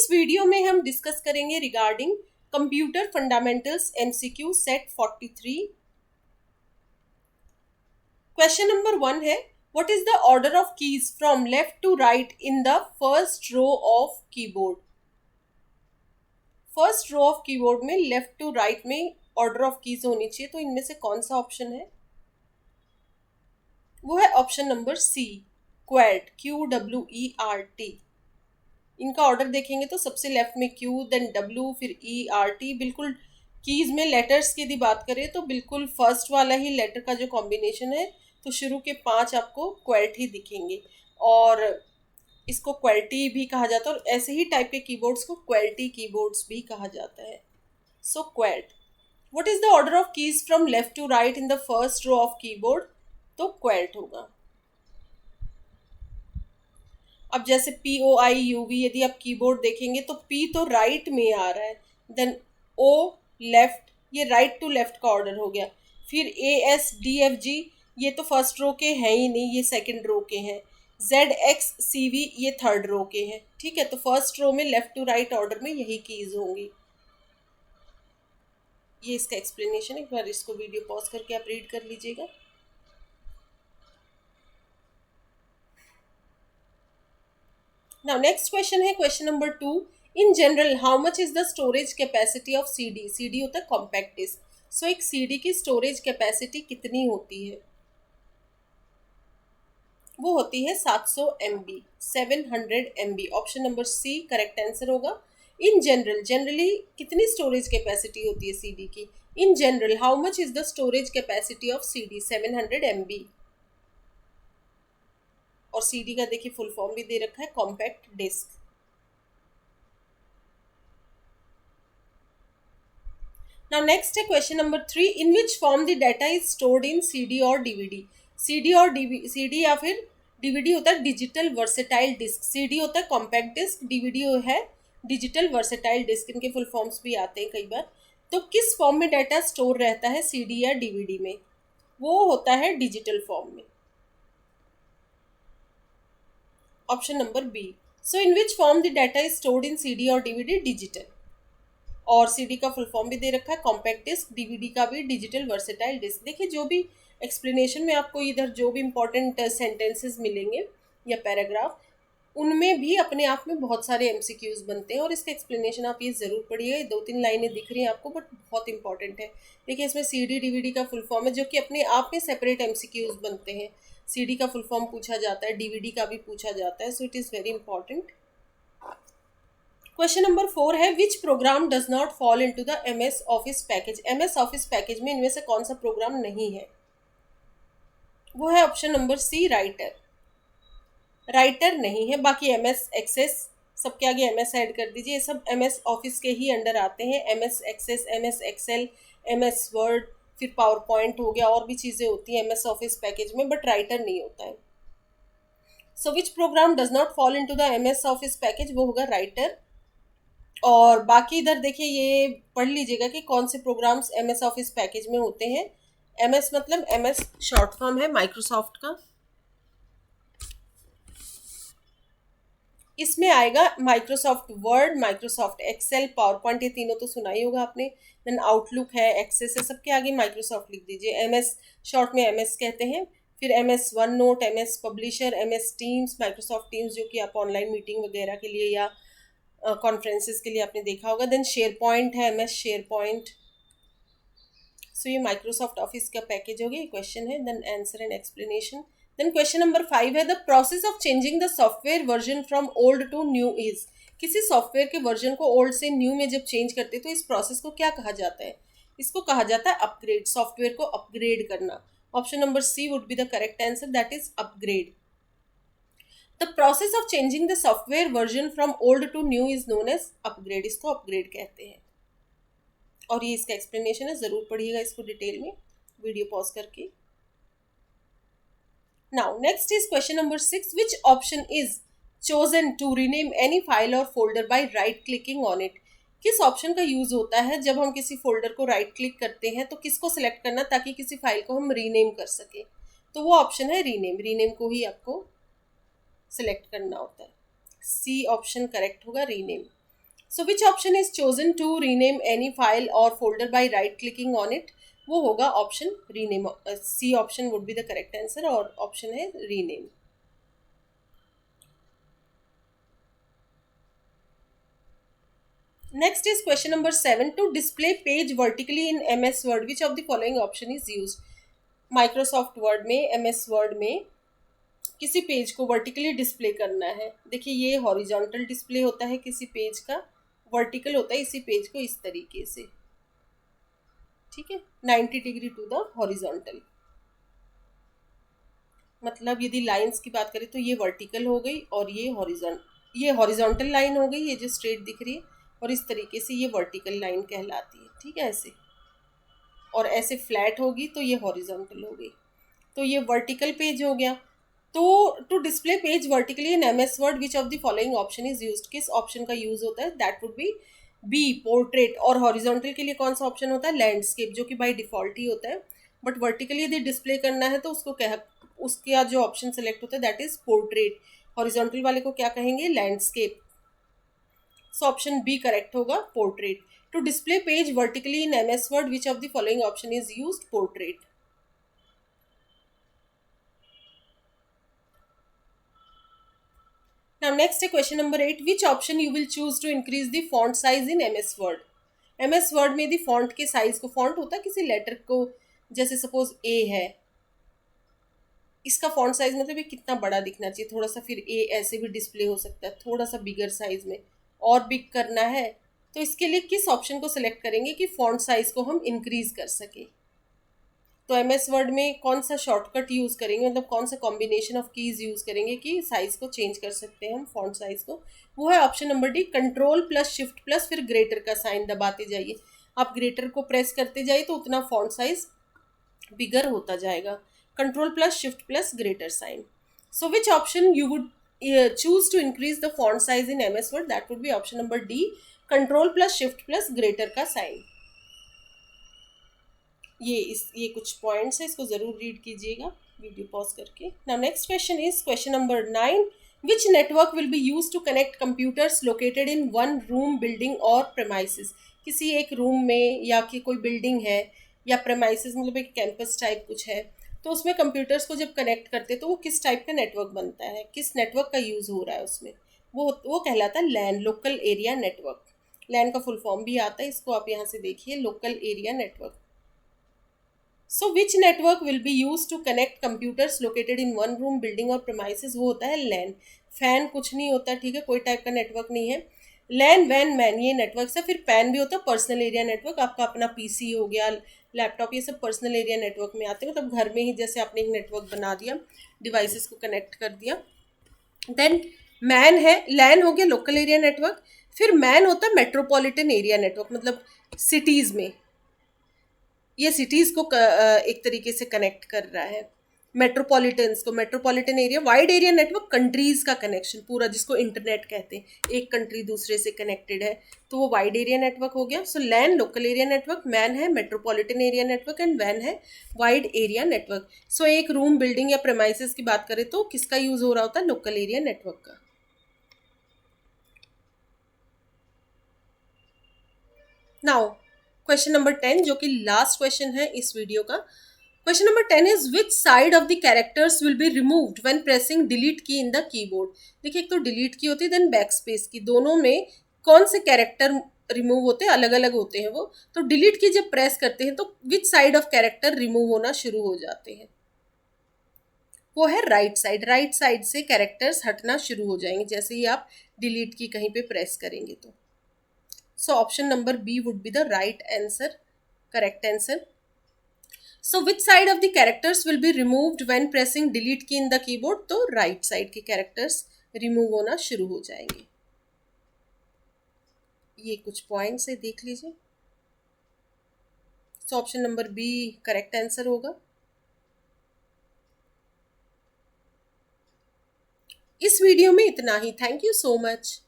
इस वीडियो में हम डिस्कस करेंगे regarding computer fundamentals MCQ set 43। Question number 1 है, what is the order of keys from left to right in the first row of keyboard. First row of keyboard में left to right में order of keys होनी चाहिए, तो इनमें से कौन सा ऑप्शन है? वो है ऑप्शन नंबर सी, क्वेर्ट, QWERT। इनका ऑर्डर देखेंगे तो सबसे लेफ्ट में Q, देन W, फिर ERT। बिल्कुल कीज में लेटर्स की यदि बात करें तो बिल्कुल फर्स्ट वाला ही लेटर का जो कॉम्बिनेशन है, तो शुरू के 5 आपको क्वेर्ट ही दिखेंगे और इसको क्वेर्टी भी कहा जाता है और ऐसे ही टाइप के कीबोर्ड्स को क्वेर्टी कीबोर्ड्स भी कहा जाता है। So QWERTY. What is the order of keys from left to right in the first row of keyboard? तो क्वेर्ट होगा। अब जैसे POIUV यदि आप कीबोर्ड देखेंगे तो P तो राइट में आ रहा है, देन O लेफ्ट, ये राइट टू लेफ्ट का ऑर्डर हो गया। फिर ASDFG ये तो फर्स्ट रो के हैं ही नहीं, ये सेकंड रो के हैं। ZXCV ये थर्ड रो के हैं। ठीक है, तो फर्स्ट रो में लेफ्ट टू राइट ऑर्डर में यही कीज होंगी। ये इसका एक्सप्लेनेशन, एक बार इसको वीडियो पॉज करके आप रीड कर लीजिएगा। Now next question है question number 2। In general how much is the storage capacity of CD? CD होता है कॉम्पैक्ट डिस्क। सो एक CD की स्टोरेज कैपेसिटी कितनी होती है? वो होती है 700 MB, 700 MB। Option number C correct answer होगा। इन जनरल, जनरली कितनी स्टोरेज कैपेसिटी होती है CD की? In general how much is the storage capacity of CD? 700 MB। और CD का देखिए फुल फॉर्म भी दे रखा है, कॉम्पैक्ट डिस्क। नाउ नेक्स्ट है question number 3। In which form the data is stored in CD और DVD? CD और CD या फिर DVD होता है डिजिटल वर्सेटाइल डिस्क। CD होता है कॉम्पैक्ट डिस्क, DVD है डिजिटल वर्सेटाइल डिस्क। इनके फुल फॉर्म्स भी आते हैं कई बार। तो किस फॉर्म में डाटा स्टोर रहता है CD या DVD में? वो होता है डिजिटल फॉर्म में। Option number B. So in which form the data is stored in CD और DVD? डिजिटल। और CD का फुल फॉर्म भी दे रखा है कॉम्पैक्ट डिस्क, DVD का भी डिजिटल वर्सेटाइल डिस्क। देखिए जो भी एक्सप्लेनेशन में आपको इधर जो भी इंपॉर्टेंट सेंटेंसेस मिलेंगे या पैराग्राफ, उनमें भी अपने आप में बहुत सारे MCQs बनते हैं और इसका एक्सप्लेनेशन आप ये ज़रूर पढ़िएगा। 2-3 लाइनें दिख रही हैं आपको बट बहुत इंपॉर्टेंट है। देखिए इसमें CD DVD का फुल फॉर्म है जो कि अपने आप में सेपरेट MCQs बनते हैं। CD का फुल फॉर्म पूछा जाता है, DVD का भी पूछा जाता है, so it is very important. Question number 4 है, विच program does not fall into the MS Office package? MS Office package में इनमें से कौन सा प्रोग्राम नहीं है? वो है option number C, writer. Writer नहीं है, बाकी MS एक्सेस, सबके आगे MS ऐड कर दीजिए। ये सब MS ऑफिस के ही अंडर आते हैं। MS Access, MS Excel, MS Word, फिर पावर पॉइंट हो गया, और भी चीज़ें होती हैं MS ऑफिस पैकेज में, बट राइटर नहीं होता है। So which program does not fall into the MS Office package? वो होगा राइटर। और बाकी इधर देखिए ये पढ़ लीजिएगा कि कौन से प्रोग्राम्स MS ऑफिस पैकेज में होते हैं। MS मतलब MS शॉर्ट फॉर्म है माइक्रोसॉफ्ट का। इसमें आएगा Microsoft Word, Microsoft Excel, PowerPoint, ये तीनों तो सुना ही होगा आपने। देन आउटलुक है, एक्सेस है, सबके आगे माइक्रोसॉफ्ट लिख दीजिए। MS शॉर्ट में MS कहते हैं। फिर MS one note, MS publisher, MS teams, Microsoft teams जो कि आप ऑनलाइन मीटिंग वगैरह के लिए या कॉन्फ्रेंसेस के लिए आपने देखा होगा। देन शेयर पॉइंट है, MS शेयर पॉइंट। सो ये माइक्रोसॉफ्ट ऑफिस का पैकेज हो गया। ये क्वेश्चन है, then answer and explanation. Then question number 5 है, the process of changing the software version from old to new is? किसी सॉफ्टवेयर के वर्जन को ओल्ड से न्यू में जब चेंज करते तो इस प्रोसेस को क्या कहा जाता है? इसको कहा जाता है अपग्रेड। सॉफ्टवेयर को अपग्रेड करना। Option number C would be the correct answer, that is upgrade. The process of changing the software version from old to new is known as upgrade. इसको अपग्रेड कहते हैं और ये इसका एक्सप्लेनेशन है, ज़रूर पढ़िएगा इसको डिटेल में वीडियो पॉज करके। Now next is question number 6। Which option is chosen to rename any file और folder by right clicking on it? किस ऑप्शन का यूज होता है जब हम किसी फोल्डर को राइट क्लिक करते हैं तो किसको सिलेक्ट करना ताकि किसी फाइल को हम रीनेम कर सकें? तो वो ऑप्शन है रीनेम। रीनेम को ही आपको सिलेक्ट करना होता है। सी ऑप्शन करेक्ट होगा, rename. So which option is chosen to rename any file और folder by right clicking on it? वो होगा option rename, C option would be the correct answer, और ऑप्शन है rename. Next is question number 7. To display page vertically in MS Word, which of the following option is used? Microsoft Word में, MS Word में किसी page को vertically display करना है। देखिए ये हॉरिजॉन्टल डिस्प्ले होता है किसी पेज का, वर्टिकल होता है इसी पेज को इस तरीके से, ठीक है, 90 डिग्री टू द हॉरिजॉन्टल। मतलब यदि लाइंस की बात करें तो ये वर्टिकल हो गई और ये हॉरिजॉन्टल लाइन हो गई, ये जो स्ट्रेट दिख रही है, और इस तरीके से ये वर्टिकल लाइन कहलाती है, ठीक है, ऐसे। और ऐसे फ्लैट होगी तो ये हॉरिजॉन्टल हो गई, तो ये वर्टिकल पेज हो गया। तो to display page vertically in MS word which of the following option is used? किस ऑप्शन का यूज होता है? That would be portrait. और हॉरिजॉन्टल के लिए कौन सा ऑप्शन होता है? लैंडस्केप, जो कि बाय डिफॉल्ट ही होता है। बट वर्टिकली यदि डिस्प्ले करना है तो उसका जो ऑप्शन सेलेक्ट होता है दैट इज पोर्ट्रेट। हॉरिजॉन्टल वाले को क्या कहेंगे? Landscape. So option B correct होगा, portrait. To display page vertically in MS word which of the following option is used? Portrait. Now next है question number 8. Which option you will choose to increase the font size in MS Word? MS Word में यदि font के size को, font होता है किसी letter को, जैसे suppose A है, इसका font size मतलब ये कितना बड़ा दिखना चाहिए, थोड़ा सा फिर A ऐसे भी display हो सकता है, थोड़ा सा bigger size में, और big करना है तो इसके लिए किस option को select करेंगे कि font size को हम increase कर सकें? तो MS वर्ड में कौन सा शॉर्टकट यूज़ करेंगे, मतलब कौन सा कॉम्बिनेशन ऑफ कीज़ यूज़ करेंगे कि साइज़ को चेंज कर सकते हैं हम, फॉन्ट साइज़ को? वो है option number D, control plus shift plus फिर ग्रेटर का साइन दबाते जाइए। आप ग्रेटर को प्रेस करते जाइए तो उतना फॉन्ट साइज बिगर होता जाएगा। Control plus shift plus greater sign. So which option you would choose to increase the font size in MS Word? That would be option number D, control plus shift plus greater का sign. ये कुछ points है, इसको जरूर read कीजिएगा video pause करके। Now next question is question number 9. Which network will be use to connect computers located in one room, building और premises? किसी एक रूम में या कि कोई बिल्डिंग है या प्रेमाइसिस मतलब एक कैंपस टाइप कुछ है, तो उसमें कंप्यूटर्स को जब कनेक्ट करते तो वो किस टाइप का नेटवर्क बनता है, किस नेटवर्क का यूज़ हो रहा है उसमें? वो कहलाता है लैन, लोकल एरिया नेटवर्क। लैन का फुल फॉर्म भी आता है, इसको आप यहाँ से देखिए, local area network. So which network will be use to connect computers located in one room, building और प्रेमाइसिस? वो होता है लैन। फैन कुछ नहीं होता, ठीक है, कोई टाइप का नेटवर्क नहीं है। लैन, वैन, मैन ये नेटवर्क है। फिर पैन भी होता है, पर्सनल एरिया नेटवर्क। आपका अपना पीसी हो गया, लैपटॉप, ये सब पर्सनल एरिया नेटवर्क में आते हैं। मतलब घर में ही जैसे आपने एक नेटवर्क बना दिया, डिवाइसेस को कनेक्ट कर दिया। देन मैन है, लैन हो गया लोकल एरिया नेटवर्क। फिर मैन होता है मेट्रोपॉलिटन एरिया नेटवर्क, मतलब सिटीज़ में, ये सिटीज़ को एक तरीके से कनेक्ट कर रहा है। मेट्रोपॉलिटन्स को, metropolitan area. Wide area network, countries का कनेक्शन पूरा, जिसको इंटरनेट कहते हैं, एक कंट्री दूसरे से कनेक्टेड है तो वो वाइड एरिया नेटवर्क हो गया। So LAN local area network, MAN है मेट्रोपॉलिटन एरिया नेटवर्क, एंड वैन है वाइड एरिया नेटवर्क। सो एक रूम, बिल्डिंग या प्रेमाइसिस की बात करें तो किसका यूज़ हो रहा होता है? लोकल एरिया नेटवर्क का। नाउ क्वेश्चन नंबर 10, जो कि लास्ट क्वेश्चन है इस वीडियो का। Question number 10 is which side of the characters will be removed when pressing delete की इन द कीबोर्ड? देखिए, एक तो डिलीट की होती है, देन बैक स्पेस की, दोनों में कौन से कैरेक्टर रिमूव होते हैं? अलग अलग होते हैं वो। तो डिलीट की जब प्रेस करते हैं तो which side of character remove होना शुरू हो जाते हैं? वो है राइट साइड। राइट साइड से कैरेक्टर्स हटना शुरू हो जाएंगे जैसे ही आप डिलीट की कहीं पे प्रेस करेंगे तो। So option number B would be the right answer, correct answer. So which side of the characters will be removed when pressing delete key in the keyboard? तो right side के characters remove होना शुरू हो जाएंगे। ये कुछ points है, देख लीजिए। So option number B correct answer होगा। इस वीडियो में इतना ही। Thank you so much.